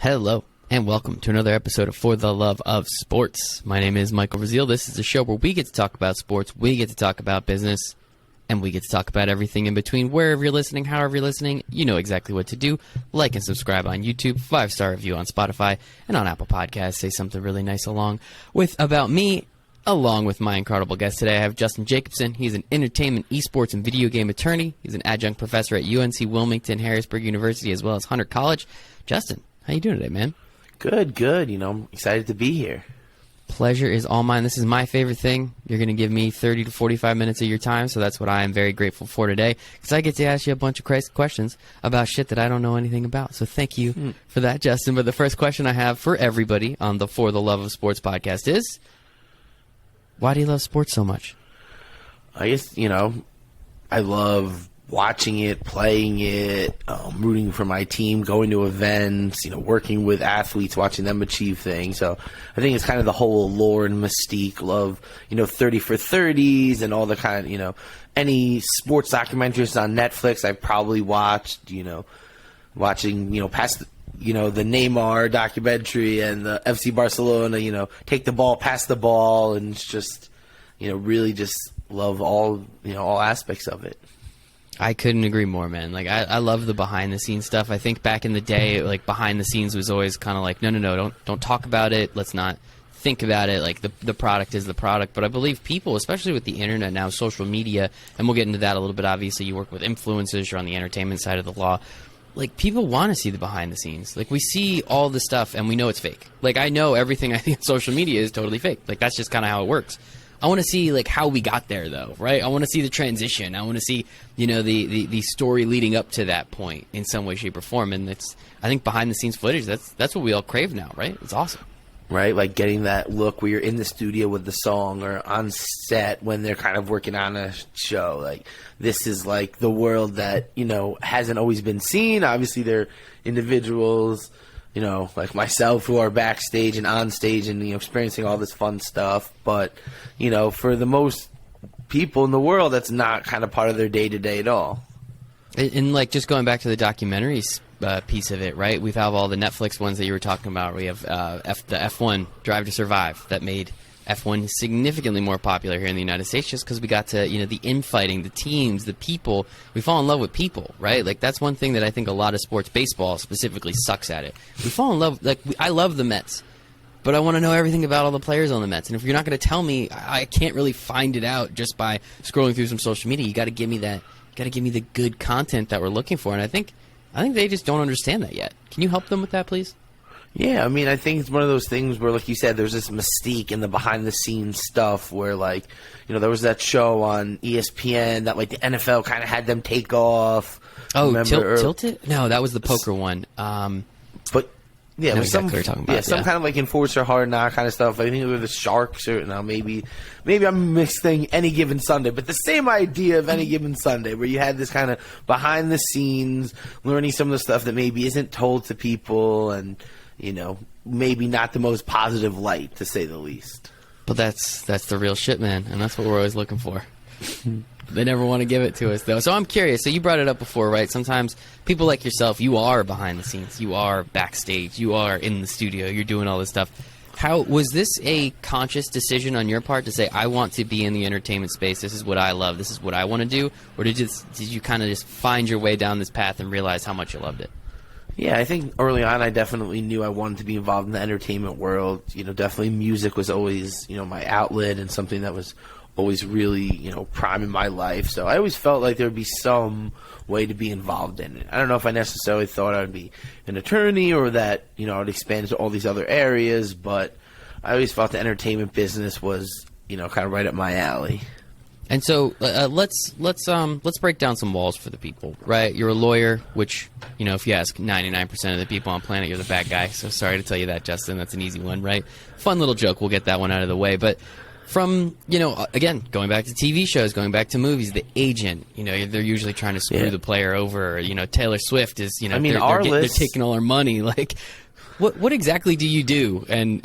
Hello, and welcome to another episode of For the Love of Sports. My name is Michael Rasile. This is a show where we get to talk about sports, we get to talk about business, and we get to talk about everything in between. Wherever you're listening, however you're listening, you know exactly what to do. Like and subscribe on YouTube, 5-star review on Spotify, and on Apple Podcasts. Say something really nice along with about me. Along with my incredible guest today, I have Justin Jacobson. He's an entertainment, esports, and video game attorney. He's an adjunct professor at UNC Wilmington, Harrisburg University, as well as Hunter College. Justin, how you doing today, man? Good. I'm excited to be here. Pleasure is all mine. This is my favorite thing. You're going to give me 30 to 45 minutes of your time, so that's what I am very grateful for today, because I get to ask you a bunch of crazy questions about shit that I don't know anything about. So thank you for that, Justin. But the first question I have for everybody on the For the Love of Sports podcast is, why do you love sports so much? I guess, I love watching it, playing it, rooting for my team, going to events, working with athletes, watching them achieve things. So I think it's kind of the whole allure and mystique. Love, 30 for 30s and all the kind of, any sports documentaries on Netflix I've probably watched, watching, past the Neymar documentary and the FC Barcelona, take the ball, pass the ball, and it's just, really just love all aspects of it. I couldn't agree more, man. Like, I love the behind-the-scenes stuff. I think back in the day, like, behind-the-scenes was always kind of like, no, don't talk about it. Let's not think about it. Like, the product is the product. But I believe people, especially with the internet now, social media, and we'll get into that a little bit. Obviously, you work with influencers. You're on the entertainment side of the law. Like, people want to see the behind-the-scenes. Like, we see all the stuff, and we know it's fake. Like, I know everything I think on social media is totally fake. Like, that's just kind of how it works. I want to see, like, how we got there, though, right? I want to see the transition. I want to see, the story leading up to that point in some way, shape, or form. And I think behind-the-scenes footage, that's what we all crave now, right? It's awesome. Right, like getting that look where you're in the studio with the song or on set when they're kind of working on a show. Like, this is like the world that, hasn't always been seen. Obviously, they're individuals, like myself, who are backstage and on stage and, experiencing all this fun stuff. But, for the most people in the world, that's not kind of part of their day-to-day at all. And like, just going back to the documentaries piece of it, right? We have all the Netflix ones that you were talking about. We have the F1 Drive to Survive that made F1 significantly more popular here in the United States, just because we got to, the infighting, the teams, the people. We fall in love with people, right? Like, that's one thing that I think a lot of sports, baseball specifically, sucks at it. We fall in love. Like, I love the Mets, but I want to know everything about all the players on the Mets. And if you're not going to tell me, I can't really find it out just by scrolling through some social media. You got to give me that. Got to give me the good content that we're looking for. And I think they just don't understand that yet. Can you help them with that, please? Yeah, I think it's one of those things where, like you said, there's this mystique in the behind-the-scenes stuff where, like, there was that show on ESPN that, like, the NFL kind of had them take off. Oh, Tilted? No, that was the poker one. But yeah, it was exactly some kind of like Enforcer Hard Knock kind of stuff. I think it was the Sharks, or maybe I'm mixing Any Given Sunday, but the same idea of Any Given Sunday, where you had this kind of behind the scenes, learning some of the stuff that maybe isn't told to people, and maybe not the most positive light, to say the least. But that's the real shit, man, and that's what we're always looking for. They never want to give it to us, though. So I'm curious. So you brought it up before, right? Sometimes people like yourself, you are behind the scenes. You are backstage. You are in the studio. You're doing all this stuff. How was this a conscious decision on your part to say, I want to be in the entertainment space. This is what I love. This is what I want to do? Or did you kind of just find your way down this path and realize how much you loved it? Yeah, I think early on I definitely knew I wanted to be involved in the entertainment world. Definitely music was always, my outlet and something that was always really, prime in my life. So I always felt like there would be some way to be involved in it. I don't know if I necessarily thought I would be an attorney or that, I would expand into all these other areas, but I always felt the entertainment business was, kind of right up my alley. And so let's break down some walls for the people, right? You're a lawyer, which, if you ask 99% of the people on planet, you're the bad guy. So sorry to tell you that, Justin. That's an easy one, right? Fun little joke. We'll get that one out of the way. But from, again, going back to TV shows, going back to movies, the agent, they're usually trying to screw the player over. Taylor Swift is, they're taking all our money. Like, what exactly do you do? And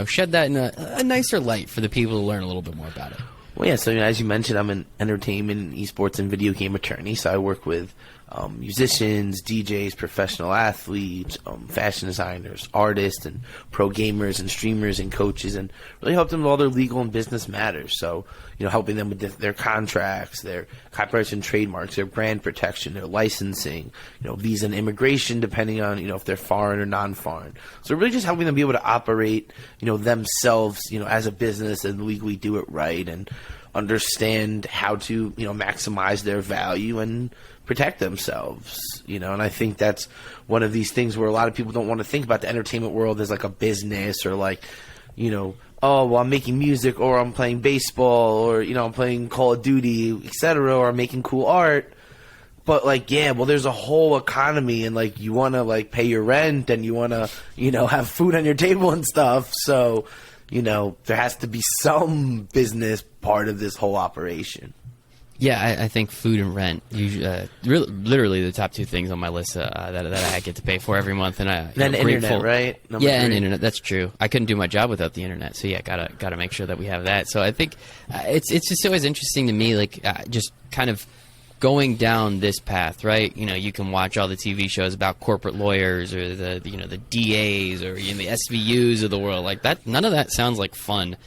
shed that in a nicer light for the people to learn a little bit more about it. Well, yeah, so as you mentioned, I'm an entertainment, esports, and video game attorney, so I work with musicians, DJs, professional athletes, fashion designers, artists, and pro gamers and streamers and coaches, and really help them with all their legal and business matters. So, helping them with their contracts, their copyrights and trademarks, their brand protection, their licensing, visa and immigration, depending on, if they're foreign or non-foreign. So really just helping them be able to operate, themselves, as a business and legally do it right and understand how to, maximize their value and protect themselves, and I think that's one of these things where a lot of people don't want to think about the entertainment world as like a business or like, oh, well, I'm making music or I'm playing baseball or, I'm playing Call of Duty, etc., or I'm making cool art. But, there's a whole economy and, you want to, pay your rent and you want to, have food on your table and stuff. So, there has to be some business part of this whole operation. Yeah, I think food and rent, literally the top two things on my list that I get to pay for every month, and then internet, right? Number 3. And internet. That's true. I couldn't do my job without the internet, so yeah, gotta make sure that we have that. So I think it's just always interesting to me, just kind of going down this path, right? You can watch all the TV shows about corporate lawyers or the DAs or the SVUs of the world like that. None of that sounds like fun.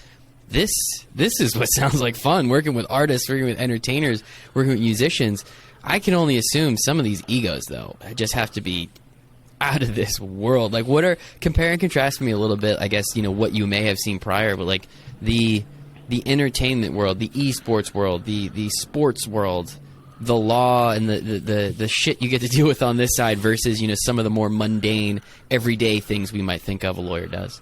This is what sounds like fun, working with artists, working with entertainers, working with musicians. I can only assume some of these egos, though, just have to be out of this world. Compare and contrast for me a little bit, I guess, what you may have seen prior, but the entertainment world, the esports world, the sports world, the law and the shit you get to deal with on this side versus, some of the more mundane, everyday things we might think of a lawyer does.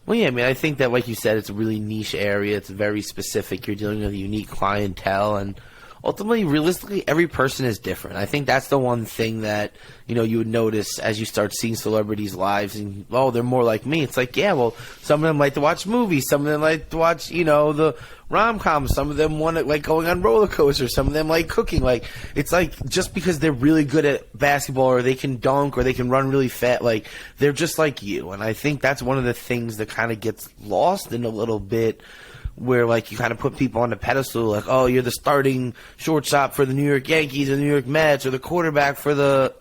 Well, yeah, I think that, like you said, it's a really niche area. It's very specific. You're dealing with a unique clientele, and ultimately, realistically, every person is different. I think that's the one thing that, you would notice as you start seeing celebrities' lives, and, oh, they're more like me. It's some of them like to watch movies. Some of them like to watch, the rom-coms. Some of them want to going on roller coasters. Some of them like cooking. It's just because they're really good at basketball or they can dunk or they can run really fast, they're just like you. And I think that's one of the things that kind of gets lost in a little bit, where you kind of put people on the pedestal, oh, you're the starting shortstop for the New York Yankees or the New York Mets or the quarterback for the,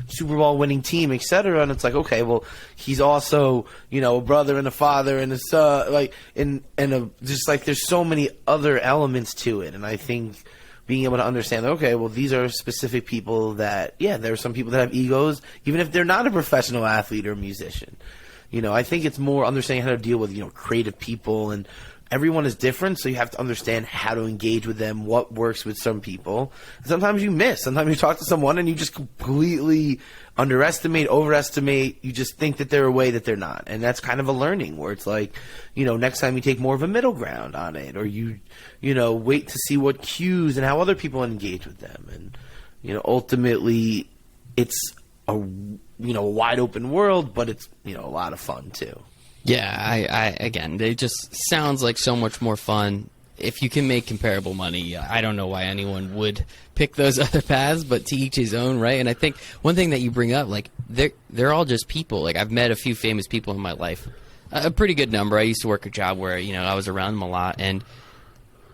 Super Bowl winning team, etc. And it's okay, well, he's also, a brother and a father and a son, there's so many other elements to it. And I think being able to understand, okay, well, these are specific people that, there are some people that have egos, even if they're not a professional athlete or musician. I think it's more understanding how to deal with, creative people, and everyone is different, so you have to understand how to engage with them, what works with some people. And sometimes you miss. Sometimes you talk to someone and you just completely underestimate, overestimate. You just think that they're a way that they're not. And that's kind of a learning where it's next time you take more of a middle ground on it, or you wait to see what cues and how other people engage with them. And, ultimately, it's a, wide open world, but it's, a lot of fun too. Yeah, I again, it just sounds like so much more fun. If you can make comparable money, I don't know why anyone would pick those other paths, but to each his own, right? And I think one thing that you bring up, they're all just people. I've met a few famous people in my life, a pretty good number. I used to work a job where, I was around them a lot, and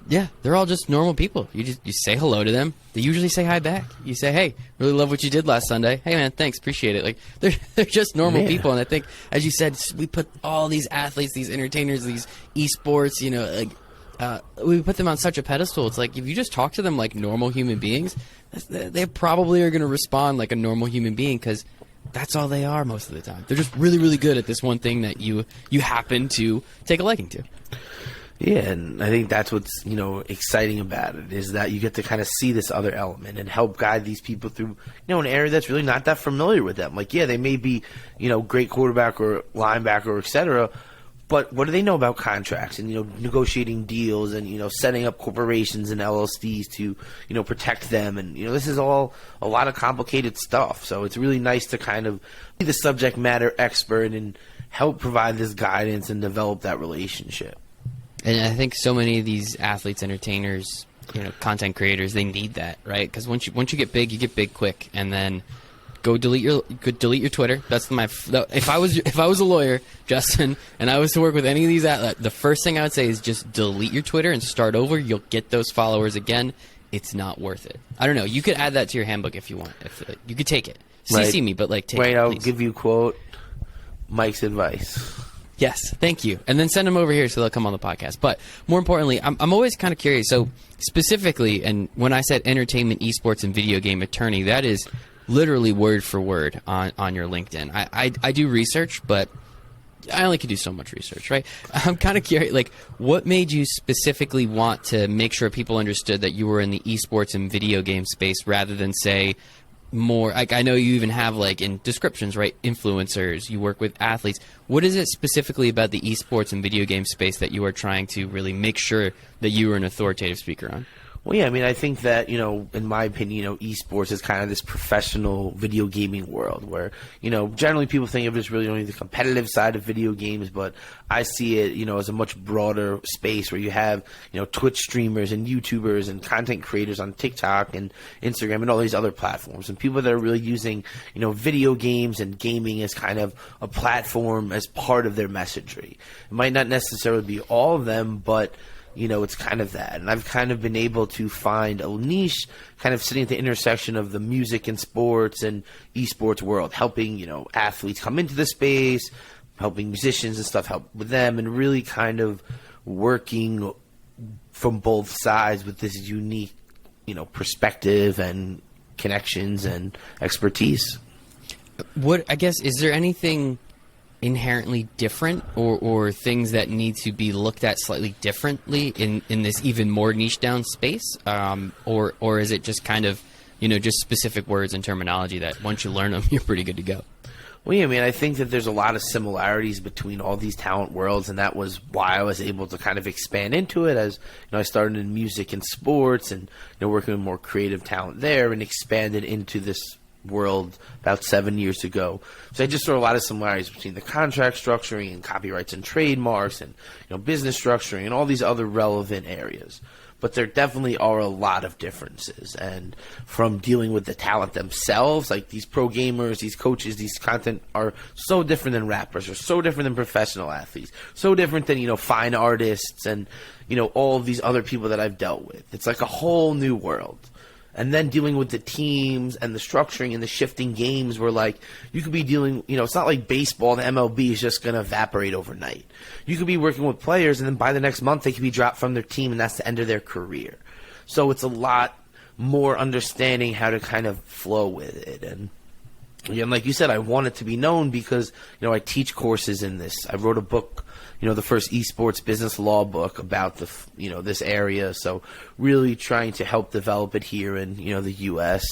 yeah, they're all just normal people. You say hello to them. They usually say hi back. You say, hey, really love what you did last Sunday. Hey, man, thanks, appreciate it. They're just normal people. And I think, as you said, we put all these athletes, these entertainers, these esports, we put them on such a pedestal. It's if you just talk to them like normal human beings, they probably are going to respond like a normal human being, because that's all they are most of the time. They're just really, really good at this one thing that you happen to take a liking to. Yeah, and I think that's what's, exciting about it, is that you get to kind of see this other element and help guide these people through, an area that's really not that familiar with them. They may be, great quarterback or linebacker or et cetera, but what do they know about contracts and, negotiating deals and, setting up corporations and LLCs to, protect them. And, this is all a lot of complicated stuff. So it's really nice to kind of be the subject matter expert and help provide this guidance and develop that relationship. And I think so many of these athletes, entertainers, content creators, they need that, right? Because once you get big, you get big quick, and then go delete your Twitter. That's if I was a lawyer, Justin, and I was to work with any of these athletes, the first thing I would say is just delete your Twitter and start over. You'll get those followers again it's not worth it. I don't know. You could add that to your handbook if you want. If you could take it. Right. CC me, but like take Wait, it. I'll Please. give you quote Mike's advice. Yes, thank you. And then send them over here so they'll come on the podcast. But more importantly, I'm always kind of curious. So specifically, and when I said entertainment, esports, and video game attorney, that is literally word for word on your LinkedIn. I do research, but I only can do so much research, right? I'm kind of curious, like, what made you specifically want to make sure people understood that you were in the esports and video game space rather than, say, more, like, I know you even have, like, in descriptions, right, influencers, you work with athletes. What is it specifically about the esports and video game space that you are trying to really make sure that you are an authoritative speaker on? Well, yeah, I mean, I think that, in my opinion, esports is kind of this professional video gaming world where, generally people think of it as really only the competitive side of video games, but I see it, as a much broader space where you have, Twitch streamers and YouTubers and content creators on TikTok and Instagram and all these other platforms, and people that are really using, video games and gaming as kind of a platform as part of their messagery. It might not necessarily be all of them, but it's kind of that. And I've kind of been able to find a niche kind of sitting at the intersection of the music and sports and esports world, helping, athletes come into the space, helping musicians and stuff, help with them, and really kind of working from both sides with this unique, perspective and connections and expertise. I guess, is there anything inherently different or things that need to be looked at slightly differently in this even more niche down space, or is it just kind of just specific words and terminology that once you learn them you're pretty good to go? Well, yeah, I mean, I think that there's a lot of similarities between all these talent worlds, and that was why I was able to kind of expand into it. As I started in music and sports, and working with more creative talent there, and expanded into this world about 7 years ago. So I just saw a lot of similarities between the contract structuring and copyrights and trademarks and business structuring and all these other relevant areas. But there definitely are a lot of differences, and from dealing with the talent themselves, like these pro gamers, these coaches, these content are so different than rappers, or so different than professional athletes, so different than fine artists and all of these other people that I've dealt with. It's like a whole new world. And then dealing with the teams and the structuring and the shifting games where, like, you could be dealing, it's not like baseball, the MLB is just going to evaporate overnight. You could be working with players, and then by the next month they could be dropped from their team, and that's the end of their career. So it's a lot more understanding how to kind of flow with it. And like you said, I want it to be known because, I teach courses in this. I wrote a book, the first esports business law book about this area. So really trying to help develop it here in, the U.S.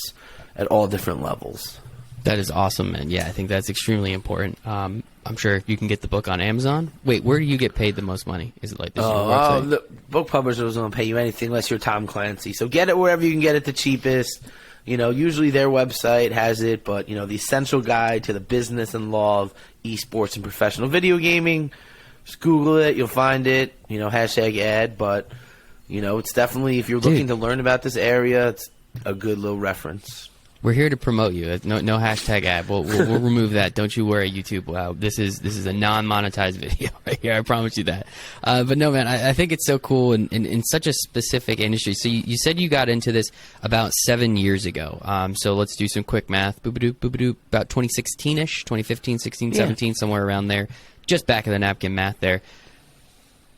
at all different levels. That is awesome, man. Yeah, I think that's extremely important. I'm sure you can get the book on Amazon. Wait, where do you get paid the most money? Is it like this? The book publisher doesn't want to pay you anything unless you're Tom Clancy. So get it wherever you can get it the cheapest. Usually their website has it, but, the essential guide to the business and law of esports and professional video gaming. Just Google it, you'll find it, hashtag ad, but, it's definitely, if you're looking to learn about this area, it's a good little reference. We're here to promote you. No hashtag ad. We'll remove that. Don't you worry, YouTube. Wow, this is a non-monetized video right here. I promise you that. But no, man, I think it's so cool in such a specific industry. So you said you got into this about 7 years ago. So let's do some quick math. Boop-a-doop, about 2016-ish, 2015, 16, 17, somewhere around there. Just back of the napkin math there.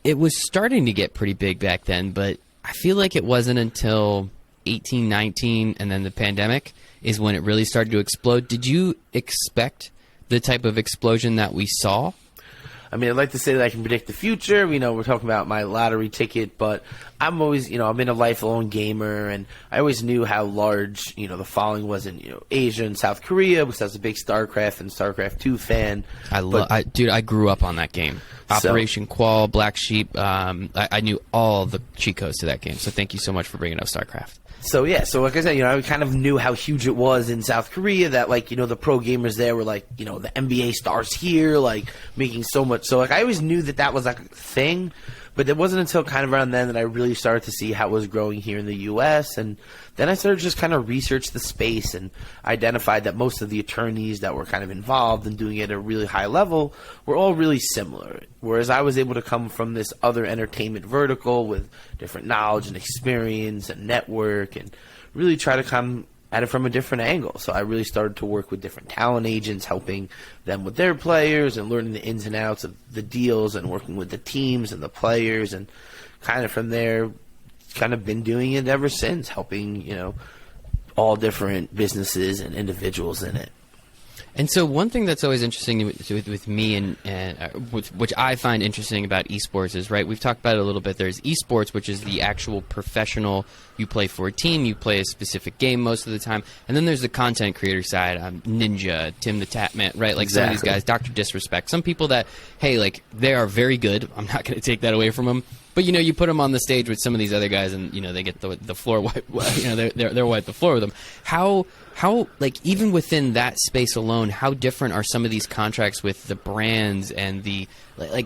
It was starting to get pretty big back then, but I feel like it wasn't until 18, 19, and then the pandemic is when it really started to explode. Did you expect the type of explosion that we saw? I mean, I'd like to say that I can predict the future. We're talking about my lottery ticket, but I'm always, I've been a lifelong gamer, and I always knew how large, the following was in, Asia and South Korea, because I was a big StarCraft and StarCraft 2 fan. Dude, I grew up on that game. Operation Qual, Black Sheep. I knew all the cheat codes to that game, so thank you so much for bringing up StarCraft. So, yeah, so like I said, I kind of knew how huge it was in South Korea that, like, the pro gamers there were, like, the NBA stars here, like, making so much. So, like, I always knew that was, like, a thing. But it wasn't until kind of around then that I really started to see how it was growing here in the U.S. And then I started to just kind of research the space and identified that most of the attorneys that were kind of involved in doing it at a really high level were all really similar. Whereas I was able to come from this other entertainment vertical with different knowledge and experience and network and really try to come at it from a different angle. So I really started to work with different talent agents, helping them with their players and learning the ins and outs of the deals and working with the teams and the players. And kind of from there, kind of been doing it ever since, helping, all different businesses and individuals in it. And so one thing that's always interesting with me and which I find interesting about esports is, right, we've talked about it a little bit. There's esports, which is the actual professional, you play for a team, you play a specific game most of the time. And then there's the content creator side, Ninja, Tim the Tatman, right? Like Some of these guys, Dr. Disrespect. Some people that, hey, like, they are very good. I'm not going to take that away from them. But, you put them on the stage with some of these other guys and, they get the floor wiped, they're wiped the floor with them. How, like, even within that space alone, how different are some of these contracts with the brands and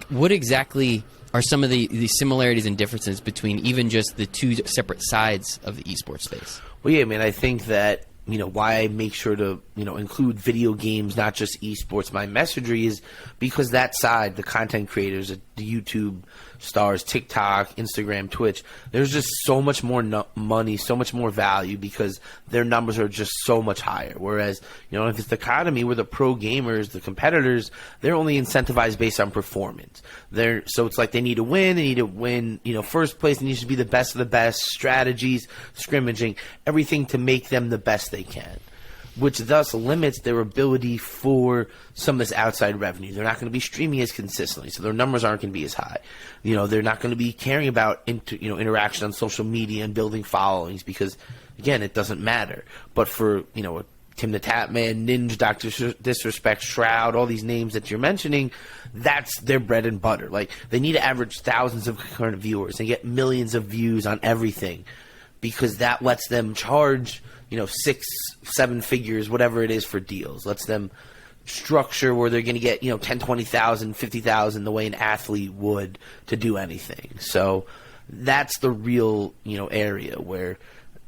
what exactly are some of the similarities and differences between even just the two separate sides of the esports space? Well, yeah, I think that, why I make sure to, include video games, not just esports, my messagery is because that side, the content creators, the YouTube stars, TikTok, Instagram, Twitch, there's just so much more money, so much more value because their numbers are just so much higher. Whereas, if it's the economy where the pro gamers, the competitors, they're only incentivized based on performance. So it's like they need to win, first place, they need to be the best of the best, strategies, scrimmaging, everything to make them the best they can, which thus limits their ability for some of this outside revenue. They're not going to be streaming as consistently, so their numbers aren't going to be as high. They're not going to be caring about interaction on social media and building followings because, again, it doesn't matter. But for Tim the Tatman, Ninja, Dr. Disrespect, Shroud, all these names that you're mentioning, that's their bread and butter. Like, they need to average thousands of concurrent viewers and get millions of views on everything because that lets them charge 6-7 figures, whatever it is, for deals. Lets them structure where they're going to get 10, 20,000, 50,000 the way an athlete would to do anything. So that's the real area where,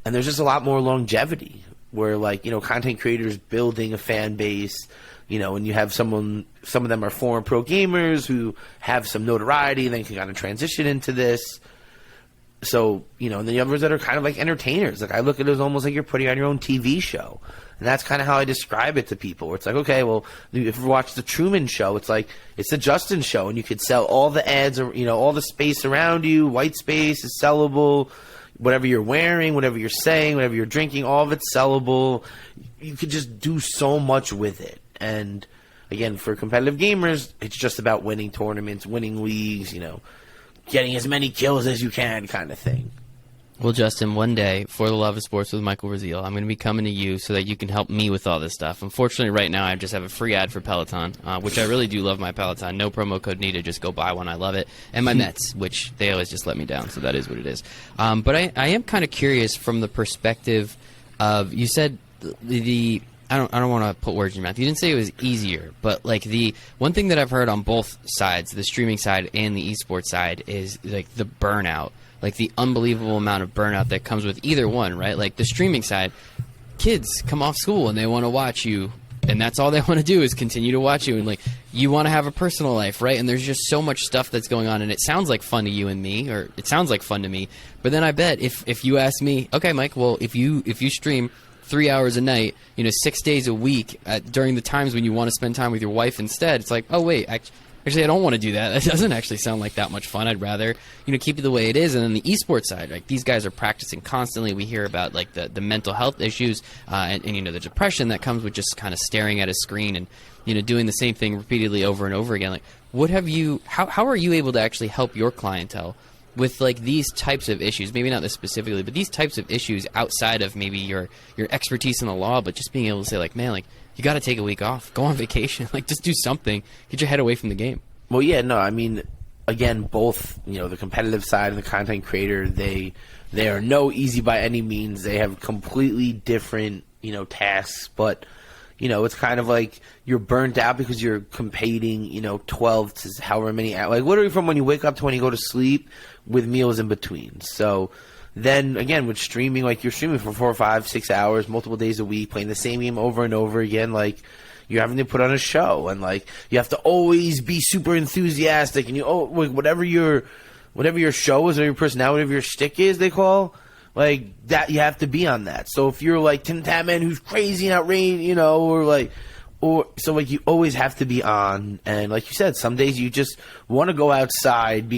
and there's just a lot more longevity where content creators building a fan base, and you have some of them are former pro gamers who have some notoriety, then can kind of transition into this. So, and the others that are kind of like entertainers. Like, I look at it as almost like you're putting on your own TV show. And that's kind of how I describe it to people. Where it's like, okay, well, if you watch The Truman Show, it's like, it's the Justin Show. And you could sell all the ads, or, all the space around you. White space is sellable. Whatever you're wearing, whatever you're saying, whatever you're drinking, all of it's sellable. You could just do so much with it. And, again, for competitive gamers, it's just about winning tournaments, winning leagues, getting as many kills as you can kind of thing. Well, Justin, one day, for the love of sports with Michael Rasile, I'm going to be coming to you so that you can help me with all this stuff. Unfortunately, right now, I just have a free ad for Peloton, which I really do love my Peloton. No promo code needed. Just go buy one. I love it. And my Mets, which they always just let me down, so that is what it is. But I am kind of curious from the perspective of, you said the I don't want to put words in your mouth. You didn't say it was easier, but like the one thing that I've heard on both sides, the streaming side and the esports side, is like the burnout, like the unbelievable amount of burnout that comes with either one, right? Like the streaming side, kids come off school and they want to watch you, and that's all they want to do is continue to watch you, and like you want to have a personal life, right? And there's just so much stuff that's going on, and it sounds like fun to you and me, or it sounds like fun to me. But then I bet if you ask me, okay, Mike, well, if you stream 3 hours a night, 6 days a week during the times when you want to spend time with your wife instead, it's like, oh wait, actually I don't want to do that. That doesn't actually sound like that much fun. I'd rather keep it the way it is. And then the esports side, like these guys are practicing constantly. We hear about like the mental health issues and the depression that comes with just kind of staring at a screen and doing the same thing repeatedly over and over again. Like, how are you able to actually help your clientele with like these types of issues? Maybe not this specifically, but these types of issues outside of maybe your expertise in the law, but just being able to say like, man, like you got to take a week off, go on vacation, like just do something, get your head away from the game. Well, yeah, no, I mean, again, both the competitive side and the content creator, they are no easy by any means. They have completely different tasks, but it's kind of like you're burnt out because you're competing, 12 to however many hours, like literally from when you wake up to when you go to sleep with meals in between. So then again, with streaming, like you're streaming for 4, 5, 6 hours, multiple days a week, playing the same game over and over again. Like you're having to put on a show, and like you have to always be super enthusiastic, and whatever your show is or your personality, whatever your shtick is, they call. Like, that, you have to be on that. So if you're, like, Tim Tatman, who's crazy and outrageous, so you always have to be on. And like you said, some days you just want to go outside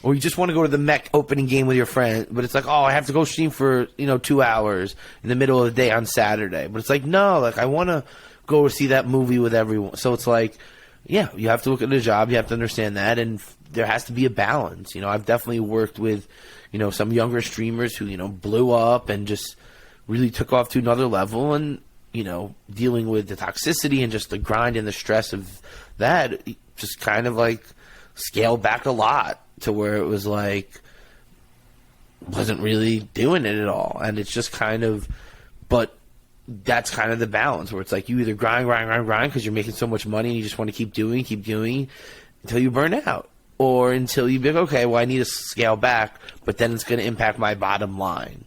or you just want to go to the Mech opening game with your friend, but it's like, oh, I have to go stream for, 2 hours in the middle of the day on Saturday. But it's like, no, like, I want to go see that movie with everyone. So it's like, yeah, you have to look at the job, you have to understand that, and there has to be a balance. I've definitely worked with some younger streamers who, blew up and just really took off to another level, and, dealing with the toxicity and just the grind and the stress of that, just kind of like scaled back a lot to where it was like, wasn't really doing it at all. And it's just kind of, but that's kind of the balance where it's like you either grind because you're making so much money and you just want to keep doing until you burn out. Or until you be like, okay, well, I need to scale back, but then it's going to impact my bottom line.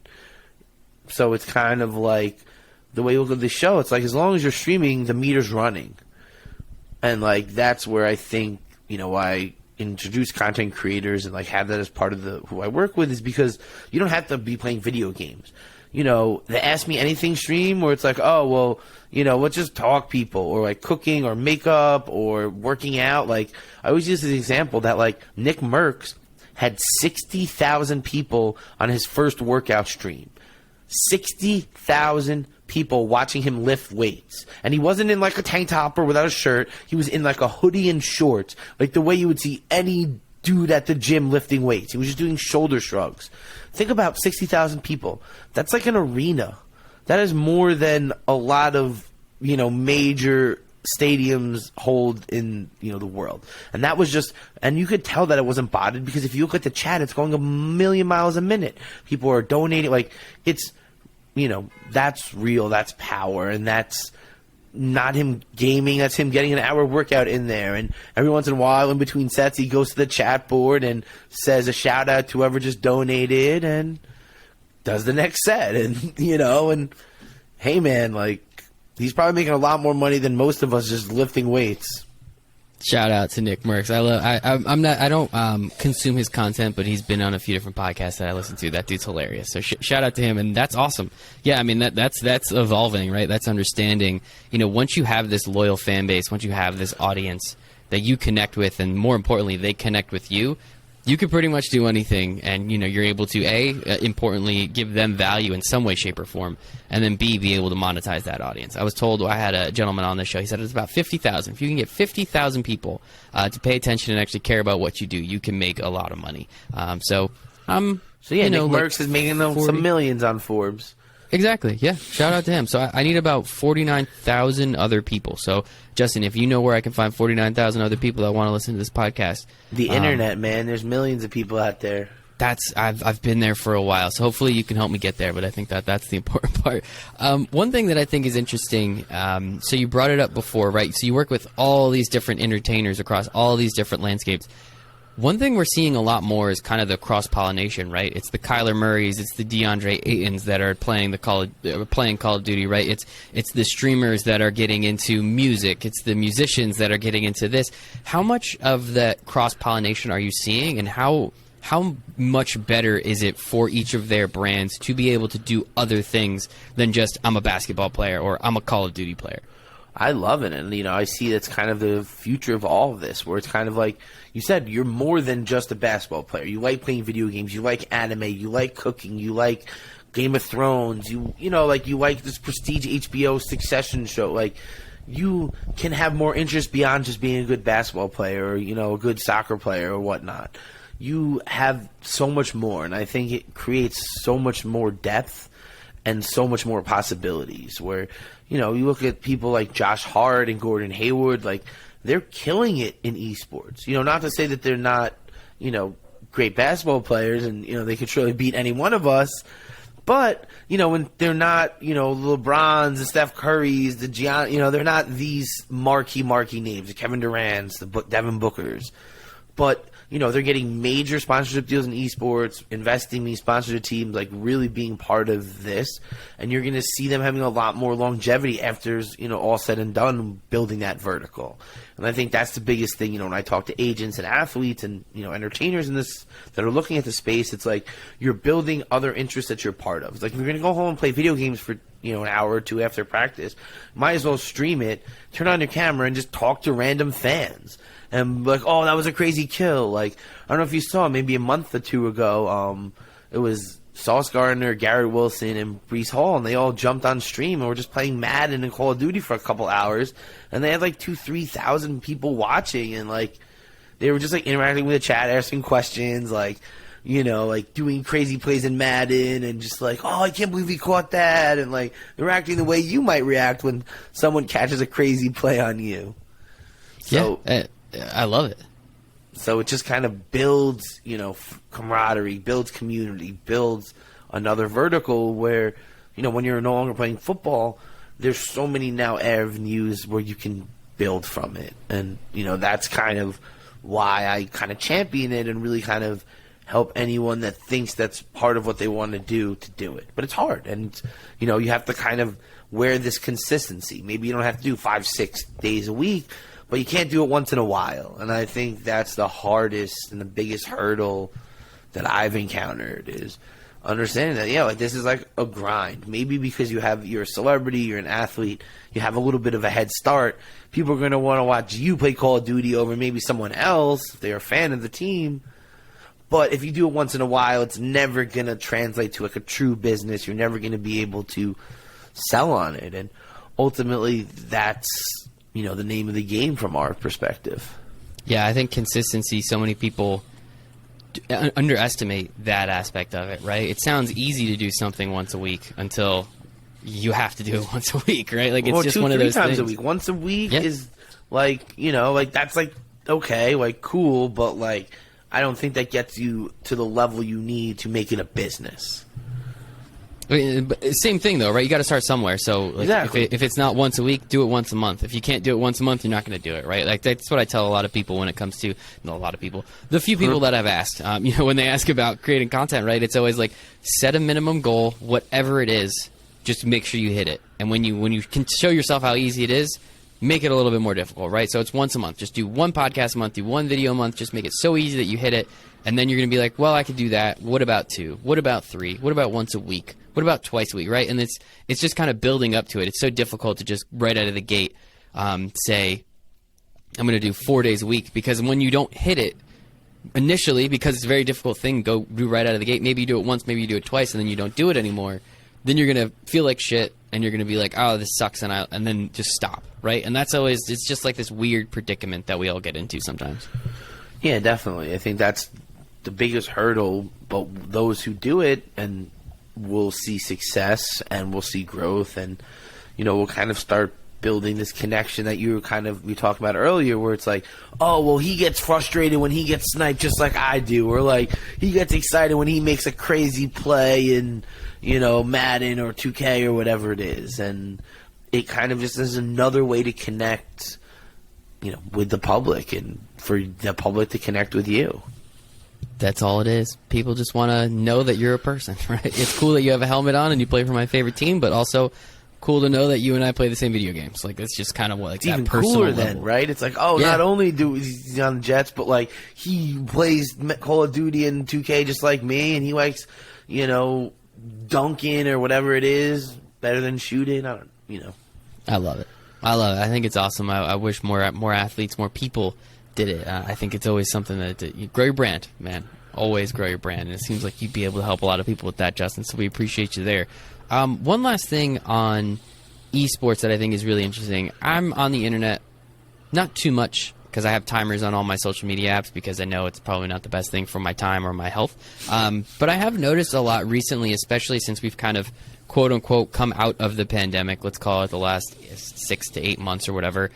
So it's kind of like the way you look at the show. It's like as long as you're streaming, the meter's running. And like that's where I think, I introduce content creators and like have that as part of who I work with, is because you don't have to be playing video games. The Ask Me Anything stream where it's like, oh, well, let's just talk people, or like cooking or makeup or working out. Like I always use this example that like Nick Merckx had 60,000 people on his first workout stream. 60,000 people watching him lift weights. And he wasn't in like a tank top or without a shirt. He was in like a hoodie and shorts, like the way you would see any dude at the gym lifting weights. He was just doing shoulder shrugs. Think about 60,000 people. That's like an arena. That is more than a lot of, major stadiums hold in, the world. And that was just, and you could tell that it wasn't botted, because if you look at the chat, it's going a million miles a minute. People are donating. Like, it's, that's real. That's power. And that's not him gaming. That's him getting an hour workout in there. And every once in a while, in between sets, he goes to the chat board and says a shout out to whoever just donated and does the next set. And, and hey, man, like, he's probably making a lot more money than most of us just lifting weights. Shout out to Nick Merckx. I don't consume his content, but he's been on a few different podcasts that I listen to. That dude's hilarious. So shout out to him, and that's awesome. Yeah, I mean that's evolving, right? That's understanding. Once you have this loyal fan base, once you have this audience that you connect with, and more importantly, they connect with you. You can pretty much do anything, and you're able to importantly give them value in some way, shape, or form, and then B, be able to monetize that audience. I was told, I had a gentleman on the show. He said it's about 50,000. If you can get 50,000 people to pay attention and actually care about what you do, you can make a lot of money. So Nick Merckx is making some millions on Forbes. Exactly, yeah. Shout out to him. So I need about 49,000 other people. So, Justin, if you know where I can find 49,000 other people that want to listen to this podcast. The internet, man. There's millions of people out there. I've been there for a while, so hopefully you can help me get there, but I think that's the important part. One thing that I think is interesting, so you brought it up before, right? So you work with all these different entertainers across all these different landscapes. One thing we're seeing a lot more is kind of the cross-pollination, right? It's the Kyler Murrays, it's the DeAndre Aytons that are playing Call of Duty, right? It's the streamers that are getting into music. It's the musicians that are getting into this. How much of that cross-pollination are you seeing, and how much better is it for each of their brands to be able to do other things than just I'm a basketball player or I'm a Call of Duty player? I love it, and I see that's kind of the future of all of this, where it's kind of like you said, you're more than just a basketball player. You like playing video games, you like anime, you like cooking, you like Game of Thrones, you like this prestige HBO Succession show. Like, you can have more interest beyond just being a good basketball player or a good soccer player or whatnot. You have so much more, and I think it creates so much more depth and so much more possibilities where, you look at people like Josh Hart and Gordon Hayward, like, they're killing it in esports. Not to say that they're not, great basketball players and, they could surely beat any one of us, But, when they're not, LeBrons, the Steph Currys, the they're not these marquee names, the Kevin Durant's, the Devin Bookers. But, they're getting major sponsorship deals in esports, investing in these sponsorship teams, like really being part of this. And you're going to see them having a lot more longevity after, all said and done, building that vertical. And I think that's the biggest thing, when I talk to agents and athletes and, entertainers in this that are looking at the space, it's like you're building other interests that you're part of. It's like if you're going to go home and play video games for, an hour or two after practice, might as well stream it, turn on your camera, and just talk to random fans. And like, oh, that was a crazy kill. Like, I don't know if you saw, maybe a month or two ago, it was Sauce Gardner, Garrett Wilson, and Breece Hall, and they all jumped on stream and were just playing Madden and Call of Duty for a couple hours, and they had like 2,000-3,000 people watching, and like they were just like interacting with the chat, asking questions, like doing crazy plays in Madden, and just like, oh, I can't believe he caught that, and like they're acting the way you might react when someone catches a crazy play on you. So, yeah, I love it. So it just kind of builds, camaraderie, builds community, builds another vertical where, when you're no longer playing football, there's so many now avenues where you can build from it. And, that's kind of why I kind of champion it and really kind of help anyone that thinks that's part of what they want to do it. But it's hard. And, you have to kind of wear this consistency. Maybe you don't have to do 5-6 days a week, but you can't do it once in a while. And I think that's the hardest and the biggest hurdle that I've encountered is understanding that, this is like a grind. Maybe because you're a celebrity, you're an athlete, you have a little bit of a head start. People are going to want to watch you play Call of Duty over maybe someone else if they're a fan of the team. But if you do it once in a while, it's never going to translate to like a true business. You're never going to be able to sell on it. And ultimately, that's the name of the game from our perspective. Yeah, I think consistency, so many people underestimate that aspect of it, right? It sounds easy to do something once a week until you have to do it once a week, right? Like, it's just one of those 2-3 times things. a week. Once a week is like, that's like, okay, like cool, but like, I don't think that gets you to the level you need to make it a business. Same thing, though, right? You got to start somewhere. So, like, exactly. if it's not once a week, do it once a month. If you can't do it once a month, you're not going to do it, right? Like, that's what I tell a lot of people when it comes to not a lot of people, the few people that I've asked. When they ask about creating content, right? It's always like set a minimum goal, whatever it is, just make sure you hit it. And when you can show yourself how easy it is, make it a little bit more difficult, right? So it's once a month. Just do one podcast a month, do one video a month. Just make it so easy that you hit it. And then you're going to be like, well, I could do that. What about 2? What about 3? What about once a week? What about twice a week, right? And it's just kind of building up to it. It's so difficult to just right out of the gate say, I'm going to do 4 days a week, because when you don't hit it initially, because it's a very difficult thing, go do right out of the gate. Maybe you do it once, maybe you do it twice, and then you don't do it anymore. Then you're going to feel like shit, and you're going to be like, oh, this sucks, and then just stop, right? And that's always, it's just like this weird predicament that we all get into sometimes. Yeah, definitely. I think that's the biggest hurdle, but those who do it and will see success and we'll see growth, and we'll kind of start building this connection that we talked about earlier, where it's like, oh, well, he gets frustrated when he gets sniped just like I do, or like he gets excited when he makes a crazy play in Madden or 2K or whatever it is, and it kind of just is another way to connect with the public and for the public to connect with you. That's all it is. People just want to know that you're a person, right? It's cool that you have a helmet on and you play for my favorite team, but also cool to know that you and I play the same video games. Like, it's just kind of like it's that even personal cooler level. then, right? It's like, oh, Yeah. Not only he's on the Jets, but like he plays Call of Duty and 2K just like me, and he likes, dunking or whatever it is better than shooting. I love it. I think it's awesome. I wish more athletes, more people did it. I think it's always something that you grow your brand, man. Always grow your brand, and it seems like you'd be able to help a lot of people with that, Justin. So we appreciate you there. One last thing on esports that I think is really interesting. I'm on the internet not too much because I have timers on all my social media apps because I know it's probably not the best thing for my time or my health. But I have noticed a lot recently, especially since we've kind of quote unquote come out of the pandemic. Let's call it the last 6 to 8 months or whatever.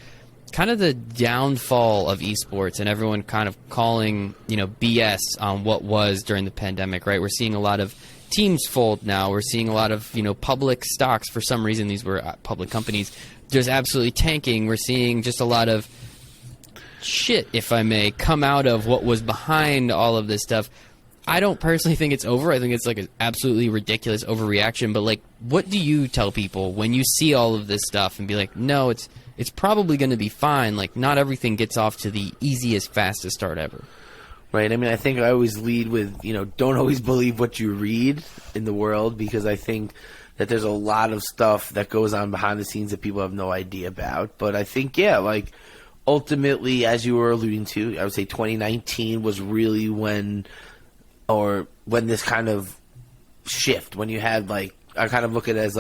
Kind of the downfall of esports and everyone kind of calling, BS on what was during the pandemic, right? We're seeing a lot of teams fold now. We're seeing a lot of, public stocks. For some reason, these were public companies just absolutely tanking. We're seeing just a lot of shit, if I may, come out of what was behind all of this stuff. I don't personally think it's over. I think it's like an absolutely ridiculous overreaction. But like, what do you tell people when you see all of this stuff and be like, no, it's probably going to be fine. Like, not everything gets off to the easiest, fastest start ever. Right. I mean, I think I always lead with, don't always believe what you read in the world, because I think that there's a lot of stuff that goes on behind the scenes that people have no idea about. But I think, ultimately, as you were alluding to, I would say 2019 was really when this kind of shift, when you had, I kind of look at it as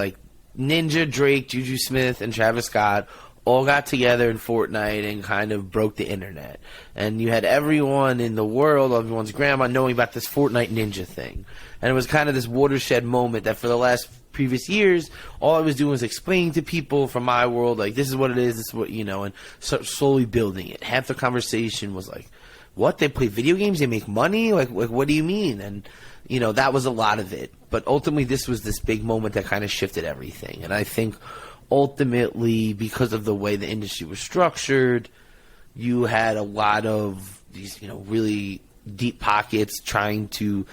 Ninja, Drake, Juju Smith, and Travis Scott all got together in Fortnite and kind of broke the internet. And you had everyone in the world, everyone's grandma, knowing about this Fortnite Ninja thing. And it was kind of this watershed moment that for the last previous years, all I was doing was explaining to people from my world, this is what it is, this is what, and slowly building it. Half the conversation was what, they play video games, they make money? What do you mean? And, that was a lot of it. But ultimately, this was this big moment that kind of shifted everything. And I think ultimately, because of the way the industry was structured, you had a lot of these, really deep pockets trying to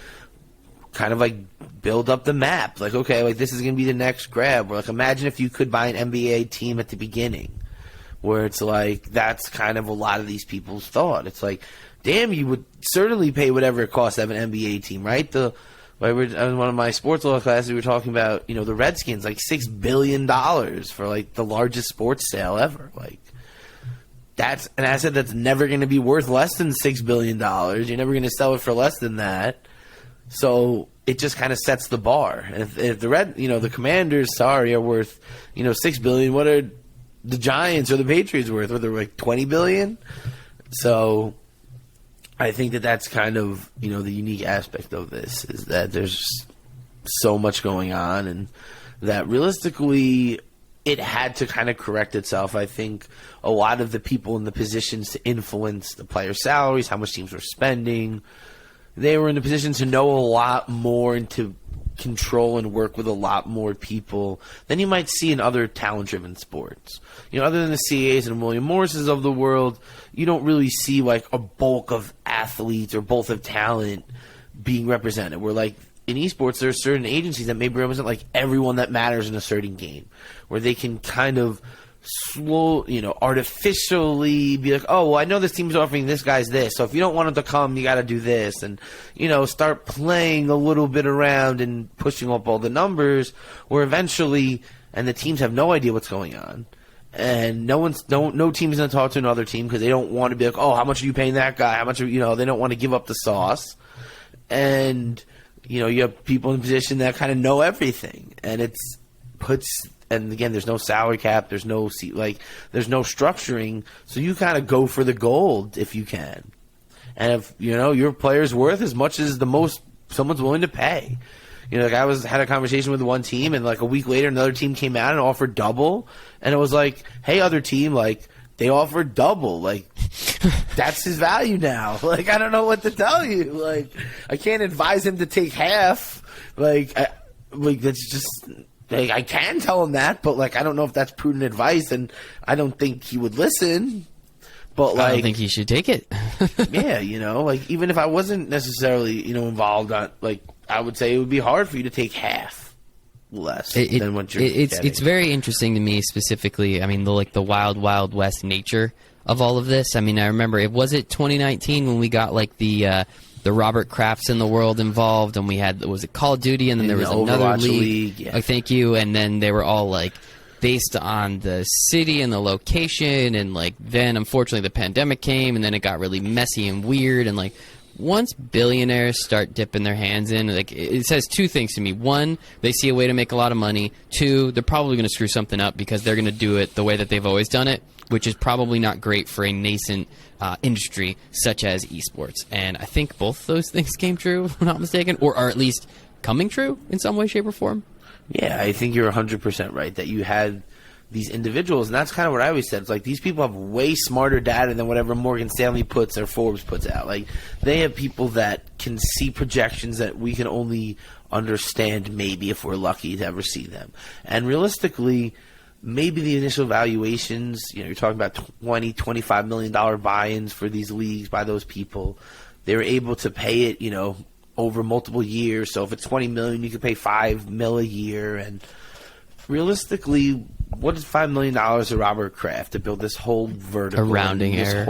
kind of build up the map. Okay, this is going to be the next grab. Or imagine if you could buy an NBA team at the beginning, where it's that's kind of a lot of these people's thought. It's damn, you would certainly pay whatever it costs to have an NBA team, right? In one of my sports law classes, we were talking about, the Redskins, $6 billion for the largest sports sale ever. That's an asset that's never going to be worth less than $6 billion. You're never going to sell it for less than that. So it just kind of sets the bar. And if the Commanders, are worth, $6 billion, what are the Giants or the Patriots worth? Were they $20 billion? So I think that's kind of, the unique aspect of this, is that there's so much going on, and that realistically it had to kind of correct itself. I think a lot of the people in the positions to influence the player salaries, how much teams were spending, they were in the position to know a lot more and to control and work with a lot more people than you might see in other talent-driven sports. Other than the CAAs and William Morrises of the world, you don't really see a bulk of athletes or bulk of talent being represented. Where in esports, there are certain agencies that maybe represent everyone that matters in a certain game, where they can kind of artificially be oh, well, I know this team's offering this guy's this, so if you don't want him to come, you got to do this, and start playing a little bit around and pushing up all the numbers, where eventually, and the teams have no idea what's going on, and no team is going to talk to another team because they don't want to be oh, how much are you paying that guy? How much are, they don't want to give up the sauce, and you have people in a position that kind of know everything, and and again, there's no salary cap, there's no there's no structuring, so you kind of go for the gold if you can. And if your player's worth as much as the most someone's willing to pay. I had a conversation with one team, and a week later another team came out and offered double, and it was hey, other team, they offered double, that's his value now. I don't know what to tell you. I can't advise him to take half. That's just. I can tell him that, but I don't know if that's prudent advice, and I don't think he would listen. But I don't think he should take it. Yeah, even if I wasn't necessarily involved on I would say it would be hard for you to take half less than what you're getting. It's very interesting to me specifically. I mean, the wild west nature of all of this. I mean, I remember was it 2019 when we got the Robert Krafts in the world involved, and we had, was it Call of Duty, and then there was another Overwatch league. Yeah. Thank you. And then they were all based on the city and the location, and then unfortunately the pandemic came, and then it got really messy and weird. And once billionaires start dipping their hands in, it says two things to me. One, they see a way to make a lot of money. Two, they're probably going to screw something up because they're going to do it the way that they've always done it, which is probably not great for a nascent industry such as esports. And I think both those things came true, if I'm not mistaken, or are at least coming true in some way, shape, or form. Yeah, I think you're 100% right that you had these individuals, and that's kind of what I always said. It's these people have way smarter data than whatever Morgan Stanley puts or Forbes puts out. They have people that can see projections that we can only understand maybe if we're lucky to ever see them. And realistically, maybe the initial valuations, you're talking about $20, $25 million buy-ins for these leagues by those people. They were able to pay it, over multiple years. So if it's $20 million, you could pay $5 million a year. And realistically, what is $5 million to Robert Kraft to build this whole vertical? A rounding error.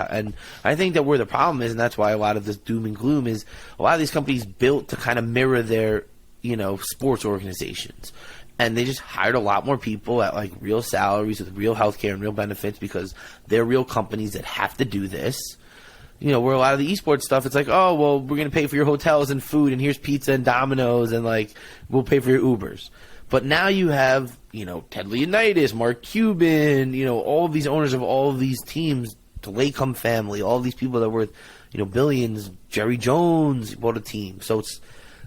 And I think that where the problem is, and that's why a lot of this doom and gloom is, a lot of these companies built to kind of mirror their, sports organizations. And they just hired a lot more people at like real salaries with real healthcare and real benefits because they're real companies that have to do this. Where a lot of the esports stuff, it's like, oh, well, we're going to pay for your hotels and food, and here's pizza and Domino's, and, like, we'll pay for your Ubers. But now you have, Ted Leonidas, Mark Cuban, all of these owners of all of these teams, the Lakeham family, all of these people that are worth, billions. Jerry Jones bought a team. So it's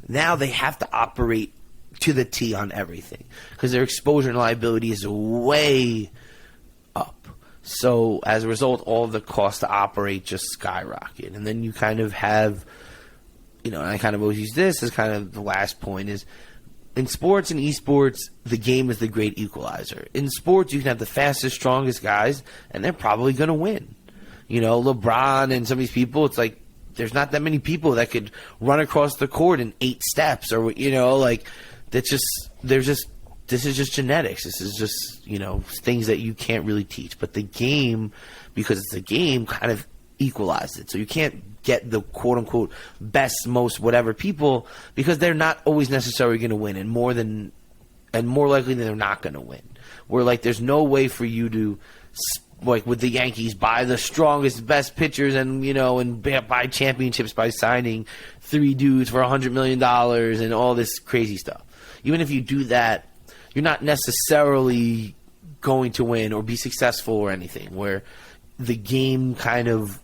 now they have to operate to the T on everything because their exposure and liability is way up. So as a result, all of the costs to operate just skyrocket. And then you kind of have, and I kind of always use this as kind of the last point is, in sports and esports, the game is the great equalizer. In sports, you can have the fastest, strongest guys, and they're probably going to win. LeBron and some of these people, it's like there's not that many people that could run across the court in 8 steps or, that's just – this is just genetics. This is just, things that you can't really teach. But the game, because it's a game, kind of equalizes it. So you can't get the quote-unquote best, most whatever people because they're not always necessarily going to win and more likely than they're not going to win. Where, like, there's no way for you to, like with the Yankees, buy the strongest, best pitchers and, and buy championships by signing 3 dudes for $100 million and all this crazy stuff. Even if you do that, you're not necessarily going to win or be successful or anything, where the game kind of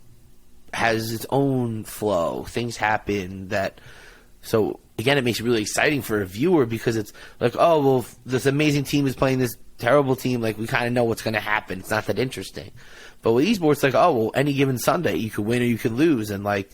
has its own flow. Things happen that – so, again, it makes it really exciting for a viewer because it's like, oh, well, this amazing team is playing this terrible team. Like, we kind of know what's going to happen. It's not that interesting. But with esports, like, oh, well, any given Sunday, you could win or you could lose. And, like,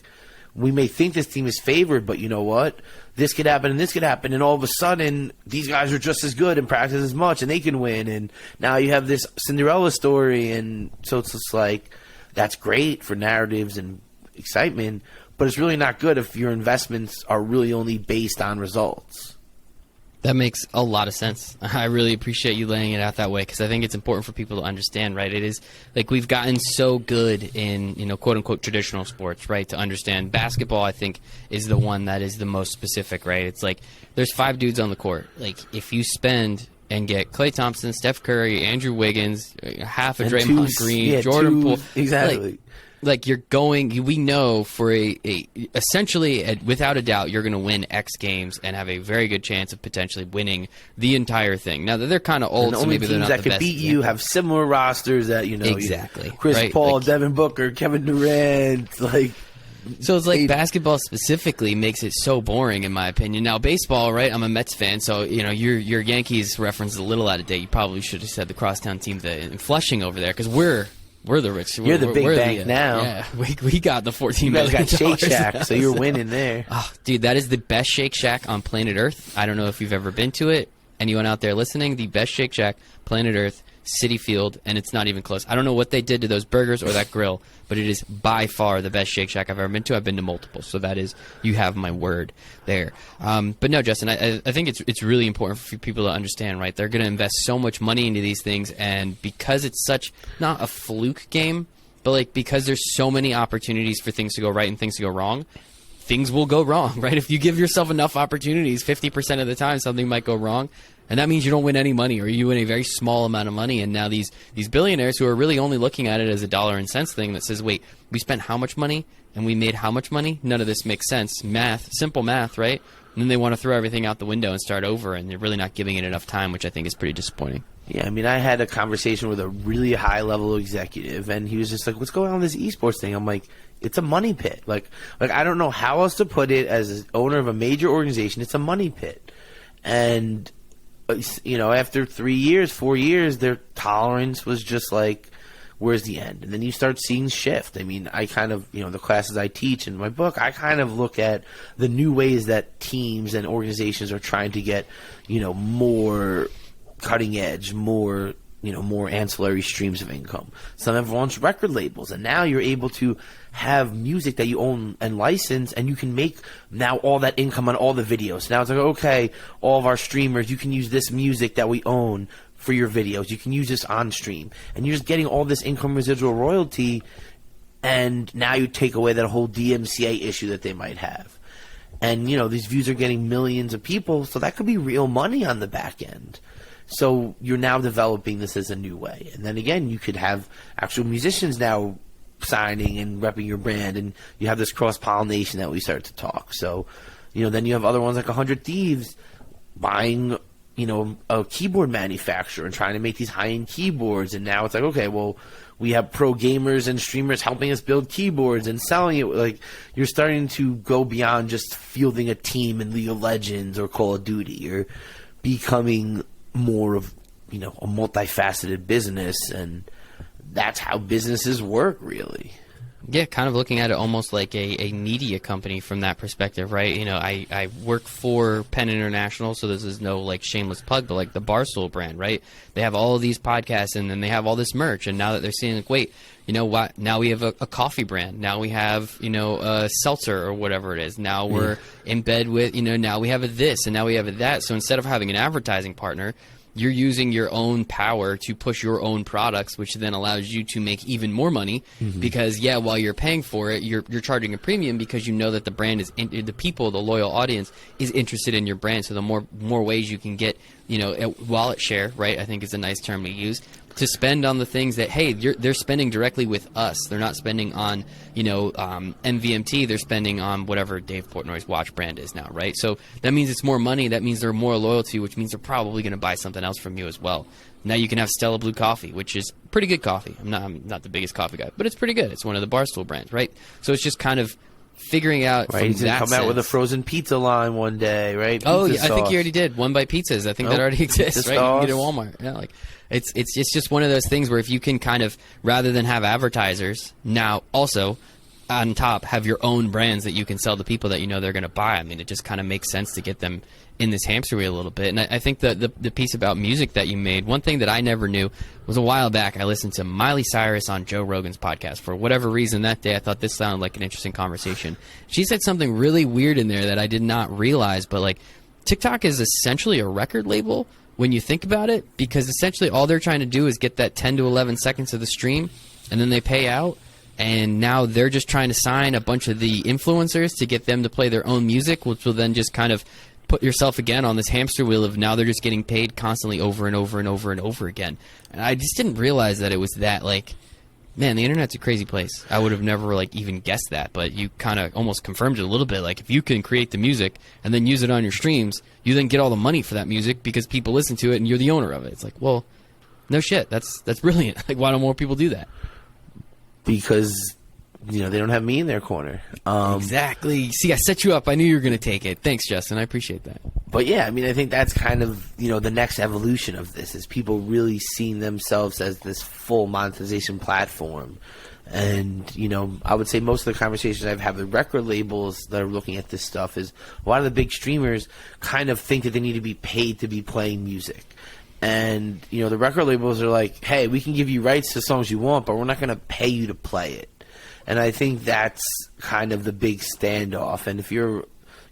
we may think this team is favored, but you know what? This could happen and this could happen, and all of a sudden, these guys are just as good and practice as much, and they can win. And now you have this Cinderella story, and so it's just like that's great for narratives and excitement, but it's really not good if your investments are really only based on results. That makes a lot of sense. I really appreciate you laying it out that way because I think it's important for people to understand, right? It is like we've gotten so good in, quote unquote traditional sports, right? To understand basketball, I think is the one that is the most specific, right? It's like there's 5 dudes on the court. Like if you spend and get Klay Thompson, Steph Curry, Andrew Wiggins, half of Draymond Green, Jordan Poole. Exactly. Like you're going, we know for essentially, without a doubt, you're going to win X games and have a very good chance of potentially winning the entire thing. Now that they're kind of old, so maybe they're not the best. That could beat you have similar rosters that exactly Chris right? Paul, like, Devin Booker, Kevin Durant, like. So it's like basketball specifically makes it so boring, in my opinion. Now baseball, right? I'm a Mets fan, so your Yankees reference is a little out of date. You probably should have said the crosstown team in Flushing over there because we're the rich. You're the big bank now. Yeah, we got the $14 million. You guys got Shake Shack, now, so you're winning there. Oh, dude, that is the best Shake Shack on planet Earth. I don't know if you've ever been to it. Anyone out there listening, the best Shake Shack, planet Earth, Citi Field, and it's not even close. I don't know what they did to those burgers or that grill, but it is by far the best Shake Shack I've ever been to. I've been to multiple, so that is, you have my word there. But no, Justin, I think it's really important for people to understand, right? They're going to invest so much money into these things, and because it's such, not a fluke game, but like because there's so many opportunities for things to go right and things to go wrong, things will go wrong, right? If you give yourself enough opportunities, 50% of the time something might go wrong. And that means you don't win any money, or you win a very small amount of money. And now these billionaires who are really only looking at it as a dollar and cents thing that says, wait, we spent how much money and we made how much money? None of this makes sense. Math, simple math, right? And then they want to throw everything out the window and start over, and they're really not giving it enough time, which I think is pretty disappointing. Yeah, I mean, I had a conversation with a really high-level executive, and he was just like, what's going on with this esports thing? I'm like, it's a money pit. Like I don't know how else to put it as an owner of a major organization. It's a money pit. And after 3 years, 4 years, their tolerance was just like, where's the end? And then you start seeing shift. I mean, I kind of, the classes I teach in my book, I kind of look at the new ways that teams and organizations are trying to get, more cutting edge, more ancillary streams of income. Some have launched record labels, and now you're able to have music that you own and license, and you can make now all that income on all the videos. Now it's like, okay, all of our streamers, you can use this music that we own for your videos. You can use this on stream, and you're just getting all this income residual royalty, and now you take away that whole DMCA issue that they might have. And, these views are getting millions of people, so that could be real money on the back end. So you're now developing this as a new way. And then again, you could have actual musicians now signing and repping your brand, and you have this cross-pollination that we start to talk. So, then you have other ones like 100 Thieves buying, a keyboard manufacturer and trying to make these high-end keyboards. And now it's like, okay, well, we have pro gamers and streamers helping us build keyboards and selling it. Like, you're starting to go beyond just fielding a team in League of Legends or Call of Duty. You're becoming more of a multifaceted business, and that's how businesses work, really. Yeah, kind of looking at it almost like a media company from that perspective, right? I work for Penn International, so this is no shameless plug, but like the Barstool brand, right? They have all of these podcasts, and then they have all this merch, and now that they're seeing wait, you know what? Now we have a coffee brand. Now we have a seltzer or whatever it is. Now we're in bed with now we have a this, and now we have a that. So instead of having an advertising partner, you're using your own power to push your own products, which then allows you to make even more money because, while you're paying for it, you're charging a premium because you know that the brand is the people, the loyal audience is interested in your brand. So the more ways you can get, a wallet share, right? I think is a nice term to use, to spend on the things that, hey, they're spending directly with us. They're not spending on, MVMT. They're spending on whatever Dave Portnoy's watch brand is now, right? So that means it's more money. That means they're more loyalty, which means they're probably going to buy something else from you as well. Now you can have Stella Blue coffee, which is pretty good coffee. I'm not the biggest coffee guy, but it's pretty good. It's one of the Barstool brands, right? So it's just kind of figuring out right, he's gonna come out with a frozen pizza line one day, right? Oh, pizza yeah, sauce. I think he already did. One Bite Pizzas. I think that already exists, right? You can get it at Walmart. Yeah, it's just one of those things where if you can kind of, rather than have advertisers, now also on top have your own brands that you can sell to people that they're going to buy. I mean, it just kind of makes sense to get them in this hamster wheel a little bit. And I think the piece about music that you made, one thing that I never knew was a while back I listened to Miley Cyrus on Joe Rogan's podcast. For whatever reason that day I thought this sounded like an interesting conversation. She said something really weird in there that I did not realize, but TikTok is essentially a record label when you think about it, because essentially all they're trying to do is get that 10 to 11 seconds of the stream, and then they pay out. And now they're just trying to sign a bunch of the influencers to get them to play their own music, which will then just kind of put yourself again on this hamster wheel of now they're just getting paid constantly over and over and over and over again. And I just didn't realize that it was that, man, the internet's a crazy place. I would have never even guessed that, but you kind of almost confirmed it a little bit. If you can create the music and then use it on your streams, you then get all the money for that music because people listen to it and you're the owner of it. It's well, no shit. That's brilliant. Why don't more people do that? Because they don't have me in their corner. Exactly. See, I set you up. I knew you were going to take it. Thanks, Justin. I appreciate that. But yeah, I mean, I think that's kind of the next evolution of this is people really seeing themselves as this full monetization platform. And I would say most of the conversations I've had with record labels that are looking at this stuff is a lot of the big streamers kind of think that they need to be paid to be playing music. And, the record labels are like, hey, we can give you rights to songs you want, but we're not going to pay you to play it. And I think that's kind of the big standoff. And if you're,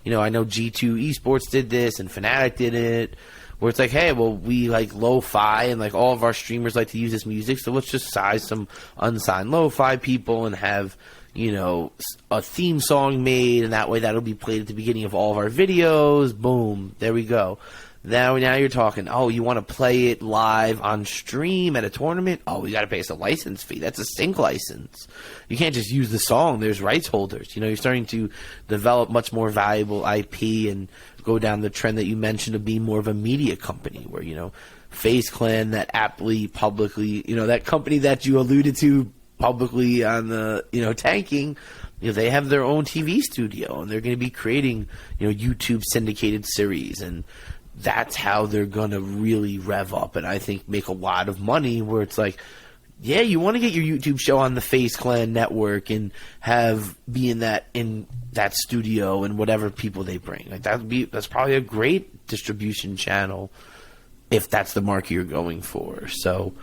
I know G2 Esports did this and Fnatic did it, where it's hey, well, we like lo-fi and all of our streamers like to use this music, so let's just size some unsigned lo-fi people and have, a theme song made, and that way that'll be played at the beginning of all of our videos. Boom, there we go. Now you're talking, oh, you want to play it live on stream at a tournament? Oh, we got to pay us a license fee. That's a sync license. You can't just use the song. There's rights holders. You're starting to develop much more valuable IP and go down the trend that you mentioned of being more of a media company where, FaZe Clan, that aptly, publicly, that company that you alluded to publicly on the, tanking, they have their own TV studio and they're going to be creating, YouTube syndicated series, and that's how they're going to really rev up and I think make a lot of money, where it's yeah, you want to get your YouTube show on the Face Clan network and be in that studio and whatever people they bring. Like that's probably a great distribution channel if that's the market you're going for. So,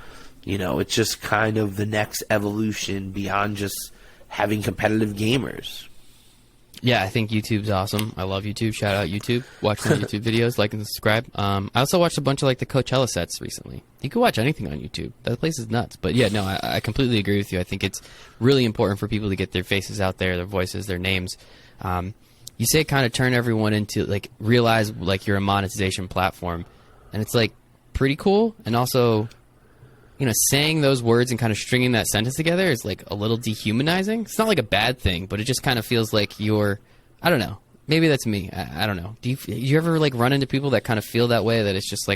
it's just kind of the next evolution beyond just having competitive gamers. Yeah, I think YouTube's awesome. I love YouTube. Shout out YouTube. Watch my YouTube videos, like and subscribe. I also watched a bunch of the Coachella sets recently. You can watch anything on YouTube. That place is nuts. But yeah, no, I completely agree with you. I think it's really important for people to get their faces out there, their voices, their names. You say kind of turn everyone into realize you're a monetization platform, and it's pretty cool. And also, saying those words and kind of stringing that sentence together is a little dehumanizing. It's not a bad thing, but it just kind of feels like you're, I don't know. Maybe that's me. I don't know. Do you ever run into people that kind of feel that way, that it's just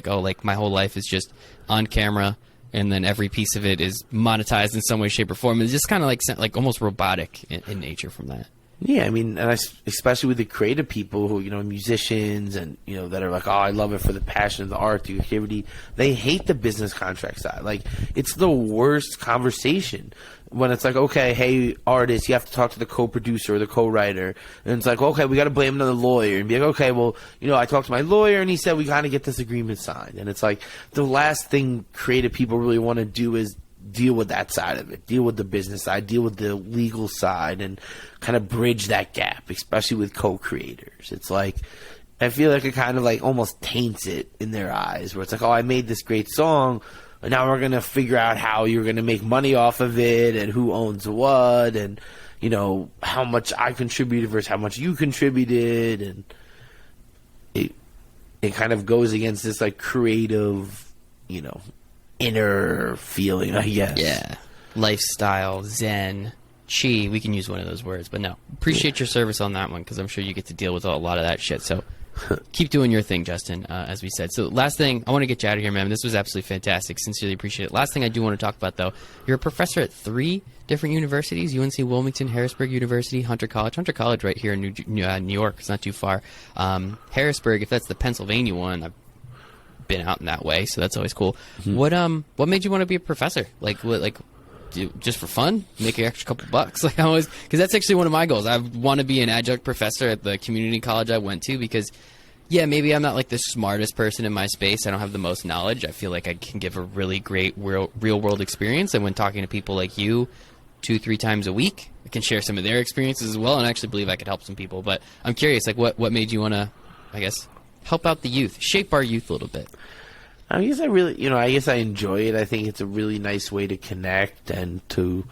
my whole life is just on camera and then every piece of it is monetized in some way, shape, or form? It's just kind of almost robotic in nature from that. Yeah, I mean, and especially with the creative people who, musicians and, that are oh, I love it for the passion of the art, the creativity. They hate the business contract side. It's the worst conversation when it's okay, hey, artist, you have to talk to the co-producer or the co-writer. And it's okay, we got to blame another lawyer and be okay, well, I talked to my lawyer and he said we got to get this agreement signed. And it's the last thing creative people really want to do is deal with that side of it, deal with the business side, deal with the legal side, and kind of bridge that gap, especially with co-creators. It's I feel it kind of almost taints it in their eyes, where it's oh, I made this great song, and now we're going to figure out how you're going to make money off of it, and who owns what, and, how much I contributed versus how much you contributed, and it kind of goes against this creative, inner feeling, I guess. Yeah. Lifestyle, zen, chi. We can use one of those words. But no, appreciate your service on that one, because I'm sure you get to deal with a lot of that shit. So keep doing your thing, Justin, as we said. So last thing, I want to get you out of here, man. This was absolutely fantastic. Sincerely appreciate it. Last thing I do want to talk about, though, you're a professor at 3 different universities: UNC Wilmington, Harrisburg University, Hunter College right here in New York. It's not too far. Harrisburg, if that's the Pennsylvania one, I've been out in that way, so that's always cool. Mm-hmm. What made you want to be a professor? Just for fun, make an extra couple bucks? Because that's actually one of my goals. I want to be an adjunct professor at the community college I went to, because yeah, maybe I'm not the smartest person in my space. I don't have the most knowledge. I feel like I can give a really great real world experience, and when talking to people like you 2-3 times a week, I can share some of their experiences as well, and I actually believe I could help some people. But I'm curious, what made you want to, I guess, help out the youth, shape our youth a little bit? I guess I enjoy it. I think it's a really nice way to connect and to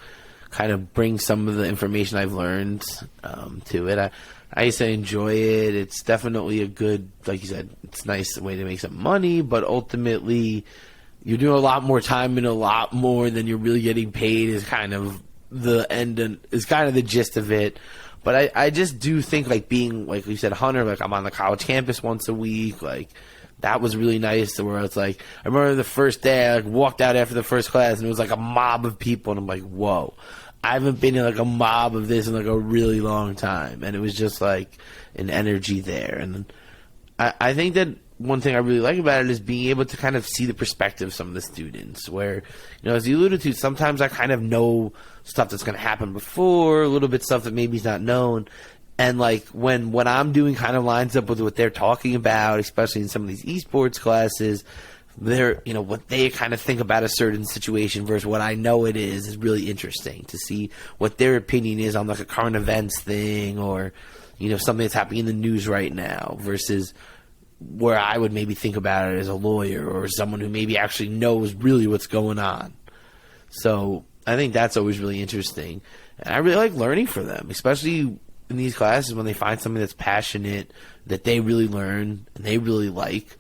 kind of bring some of the information I've learned to it. I guess I enjoy it. It's definitely a good, like you said, it's a nice way to make some money, but ultimately you're doing a lot more time and a lot more than you're really getting paid is kind of the end and is kind of the gist of it. But I just do think being, like you said, Hunter, I'm on the college campus once a week, that was really nice, to where it's I remember the first day I walked out after the first class and it was a mob of people, and I'm whoa, I haven't been in a mob of this in a really long time, and it was just an energy there. And I think that one thing I really like about it is being able to kind of see the perspective of some of the students, where, as you alluded to, sometimes I kind of know stuff that's going to happen before, a little bit stuff that maybe is not known. And when what I'm doing kind of lines up with what they're talking about, especially in some of these esports classes, they're, what they kind of think about a certain situation versus what I know it is really interesting to see what their opinion is on a current events thing, or, something that's happening in the news right now versus where I would maybe think about it as a lawyer or someone who maybe actually knows really what's going on. So I think that's always really interesting. And I really like learning from them, especially in these classes when they find something that's passionate, that they really learn and they really like.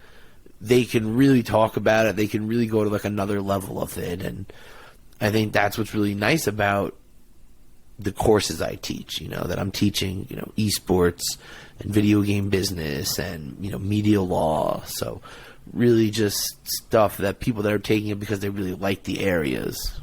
They can really talk about it. They can really go to another level of it. And I think that's what's really nice about the courses I teach, that I'm teaching, esports and video game business and, media law. So really just stuff that people that are taking it because they really like the areas.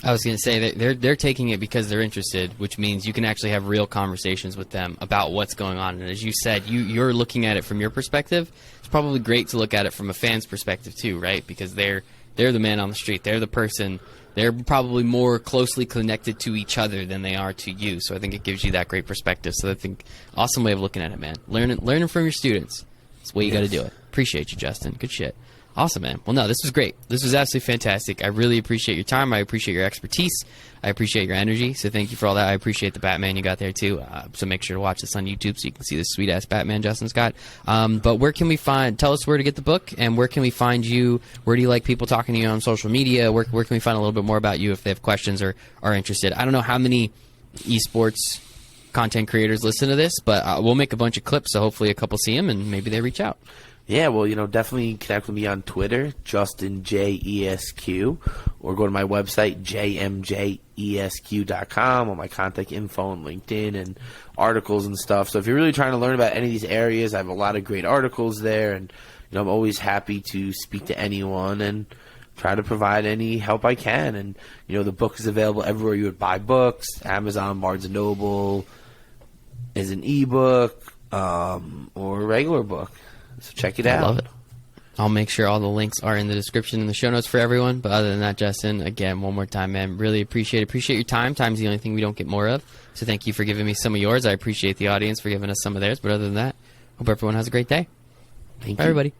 I was going to say that they're taking it because they're interested, which means you can actually have real conversations with them about what's going on. And as you said, you're looking at it from your perspective. It's probably great to look at it from a fan's perspective too, right? Because they're the man on the street. They're the person they're probably more closely connected to each other than they are to you. So I think it gives you that great perspective. So I think awesome way of looking at it, man. Learning from your students. That's the way you got to do it. Appreciate you, Justin. Good shit. Awesome, man. Well, no, this was great. This was absolutely fantastic. I really appreciate your time. I appreciate your expertise. I appreciate your energy. So thank you for all that. I appreciate the Batman you got there, too. So make sure to watch this on YouTube so you can see this sweet-ass Batman Justin's got. But where can we tell us where to get the book, and where can we find you? Where do you like people talking to you on social media? Where can we find a little bit more about you if they have questions or are interested? I don't know how many esports content creators listen to this, but we'll make a bunch of clips, so hopefully a couple see them, and maybe they reach out. Yeah, well, definitely connect with me on Twitter, JustinJESQ, or go to my website, jmjesq.com, all my contact info and LinkedIn and articles and stuff. So if you're really trying to learn about any of these areas, I have a lot of great articles there, and I'm always happy to speak to anyone and try to provide any help I can. And the book is available everywhere you would buy books, Amazon, Barnes & Noble, as an ebook, or a regular book. So check it out. I love it. I'll make sure all the links are in the description and the show notes for everyone. But other than that, Justin, again, one more time, man, really appreciate your time. Time's the only thing we don't get more of. So thank you for giving me some of yours. I appreciate the audience for giving us some of theirs. But other than that, hope everyone has a great day. Thank Bye, you. everybody.